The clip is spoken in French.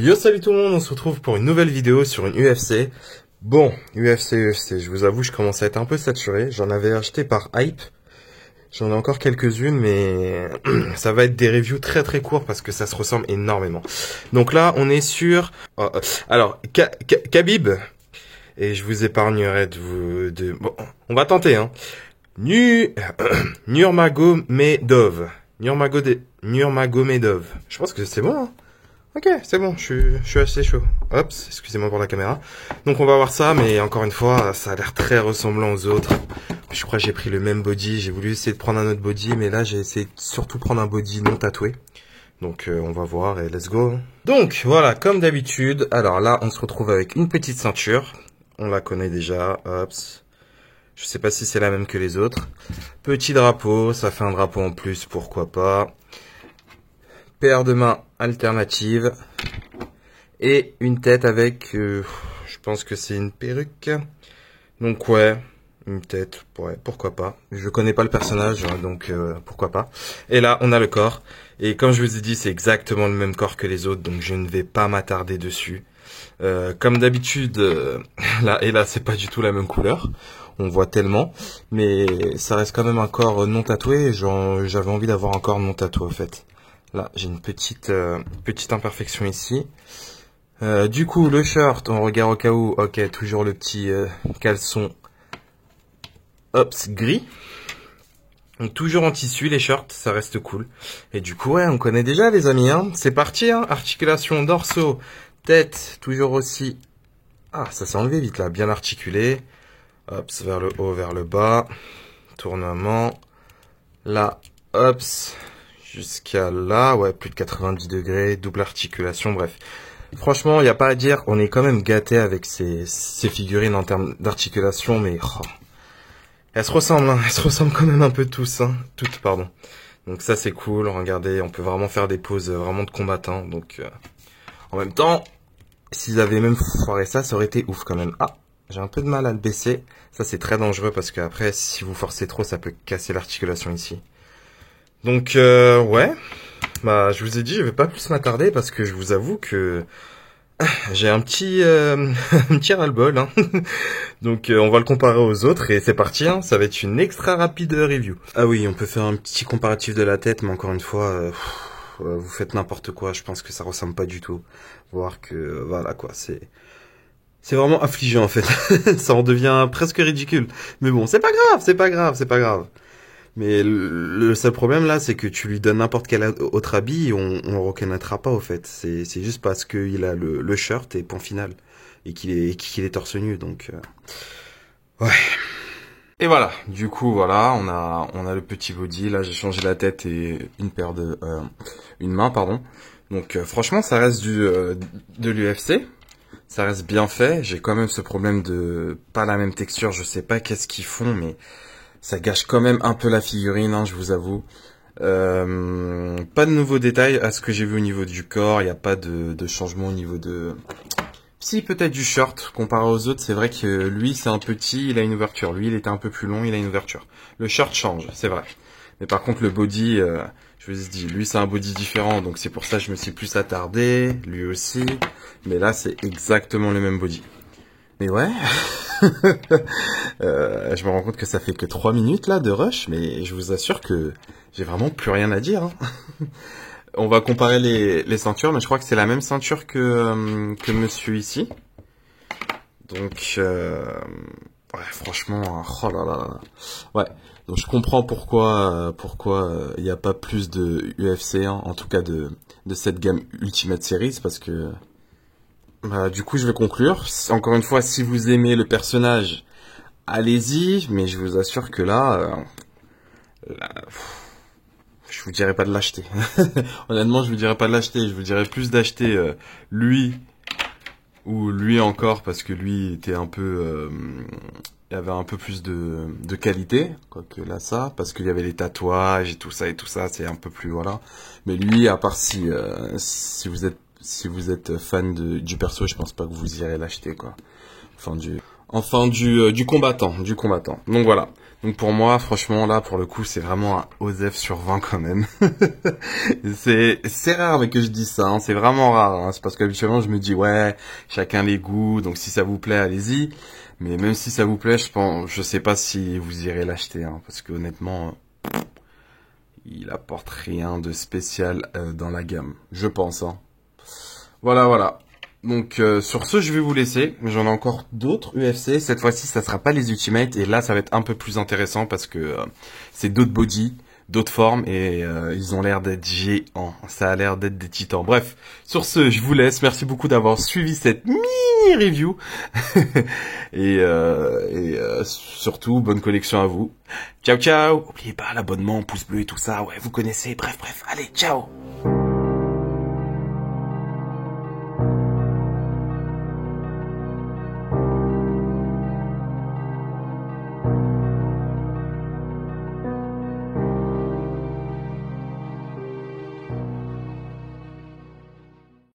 Yo, salut tout le monde, on se retrouve pour une nouvelle vidéo sur une UFC. Bon, UFC, je vous avoue, je commence à être un peu saturé. J'en avais acheté par hype. J'en ai encore quelques-unes, mais ça va être des reviews très très courts parce que ça se ressemble énormément. Donc là, on est sur... alors, Khabib, et je vous épargnerai de... Bon, on va tenter, hein. Nurmagomedov. Nurmagomedov. Je pense que c'est bon, hein. Ok, c'est bon, je suis assez chaud. Hop, excusez-moi pour la caméra. Donc on va voir ça, mais encore une fois, ça a l'air très ressemblant aux autres. Je crois que j'ai pris le même body, j'ai voulu essayer de prendre un autre body, mais là j'ai essayé de surtout prendre un body non tatoué. Donc on va voir et let's go. Donc voilà, comme d'habitude, alors là on se retrouve avec une petite ceinture. On la connaît déjà, hop. Je sais pas si c'est la même que les autres. Petit drapeau, ça fait un drapeau en plus, pourquoi pas. Paire de mains alternative et une tête avec, je pense que c'est une perruque. Donc ouais, une tête, ouais, pourquoi pas. Je connais pas le personnage, donc pourquoi pas. Et là, on a le corps. Et comme je vous ai dit, c'est exactement le même corps que les autres, donc je ne vais pas m'attarder dessus. Comme d'habitude, là, c'est pas du tout la même couleur. On voit tellement, mais ça reste quand même un corps non tatoué. J'avais envie d'avoir un corps non tatoué, en fait. Là, j'ai une petite imperfection ici. Du coup, le shirt, on regarde au cas où. Ok, toujours le petit caleçon Ops gris. Donc toujours en tissu, les shirts, ça reste cool. Et du coup, ouais, on connaît déjà les amis, hein. C'est parti, hein. Articulation dorsaux, tête, toujours aussi. Ah, ça s'est enlevé vite là, bien articulé. Hop, vers le haut, vers le bas. Tournement. Là, hop. Jusqu'à là, ouais, plus de 90 degrés, double articulation, bref. Franchement, il n'y a pas à dire, on est quand même gâté avec ces figurines en termes d'articulation, mais oh, elles se ressemblent, hein, elles se ressemblent quand même un peu tous, hein, toutes, pardon. Donc ça c'est cool, regardez, on peut vraiment faire des poses vraiment de combattants, donc en même temps, s'ils avaient même foiré ça, ça aurait été ouf quand même. Ah, j'ai un peu de mal à le baisser, ça c'est très dangereux parce qu'après, si vous forcez trop, ça peut casser l'articulation ici. Donc ouais, bah je vous ai dit je vais pas plus m'attarder parce que je vous avoue que j'ai un petit un petit ras-le-bol, hein. Donc on va le comparer aux autres et c'est parti, hein. Ça va être une extra rapide review. Ah oui, on peut faire un petit comparatif de la tête, mais encore une fois, vous faites n'importe quoi. Je pense que ça ressemble pas du tout. Voir que voilà quoi, c'est vraiment affligeant en fait. Ça en devient presque ridicule. Mais bon, c'est pas grave, c'est pas grave, c'est pas grave. Mais le seul problème là, c'est que tu lui donnes n'importe quel autre habit, on le reconnaîtra pas au fait. C'est juste parce qu'il a le shirt et point final. Et qu'il est torse nu, donc... ouais. Et voilà, du coup, voilà, on a le petit body. Là, j'ai changé la tête et une main, pardon. Donc franchement, ça reste de l'UFC. Ça reste bien fait. J'ai quand même ce problème de pas la même texture. Je sais pas qu'est-ce qu'ils font, mais... ça gâche quand même un peu la figurine, hein, je vous avoue. Pas de nouveaux détails à ce que j'ai vu au niveau du corps. Il n'y a pas de changement au niveau de... Si, peut-être du shirt. Comparé aux autres, c'est vrai que lui, c'est un petit, il a une ouverture. Lui, il était un peu plus long, il a une ouverture. Le shirt change, c'est vrai. Mais par contre, le body, je vous ai dit, lui, c'est un body différent. Donc c'est pour ça que je me suis plus attardé. Lui aussi. Mais là, c'est exactement le même body. Mais ouais... je me rends compte que ça fait que 3 minutes là de rush, mais je vous assure que j'ai vraiment plus rien à dire, hein. On va comparer les ceintures, mais je crois que c'est la même ceinture que monsieur ici. Donc ouais, franchement, oh là là là. Ouais, donc je comprends pourquoi il n'y a pas plus de UFC, hein, en tout cas de cette gamme Ultimate Series, parce que bah, du coup, je vais conclure. Encore une fois, si vous aimez le personnage, allez-y. Mais je vous assure que là, je vous dirais pas de l'acheter. Honnêtement, je vous dirais pas de l'acheter. Je vous dirais plus d'acheter lui ou lui encore parce que lui était un peu, il y avait un peu plus de qualité. Quoique là, ça, parce qu'il y avait les tatouages et tout ça, c'est un peu plus voilà. Mais lui, à part si vous êtes fan du perso, je pense pas que vous irez l'acheter, quoi. Enfin, Enfin, du combattant, Donc voilà. Donc pour moi, franchement, là, pour le coup, c'est vraiment un OSEF sur 20 quand même. C'est rare mais que je dis ça, hein. C'est vraiment rare, hein. C'est parce qu'habituellement, je me dis, ouais, chacun les goûts, donc si ça vous plaît, allez-y. Mais même si ça vous plaît, je sais pas si vous irez l'acheter, hein, parce que honnêtement, il apporte rien de spécial dans la gamme. Je pense, hein. Voilà. Donc sur ce, je vais vous laisser. J'en ai encore d'autres UFC. Cette fois-ci, ça sera pas les Ultimate. Et là, ça va être un peu plus intéressant parce que c'est d'autres bodies, d'autres formes. Et ils ont l'air d'être géants. Ça a l'air d'être des titans. Bref, sur ce, je vous laisse. Merci beaucoup d'avoir suivi cette mini-review. et surtout, bonne collection à vous. Ciao, ciao. N'oubliez pas l'abonnement, pouce bleu et tout ça. Ouais, vous connaissez. Bref. Allez, ciao.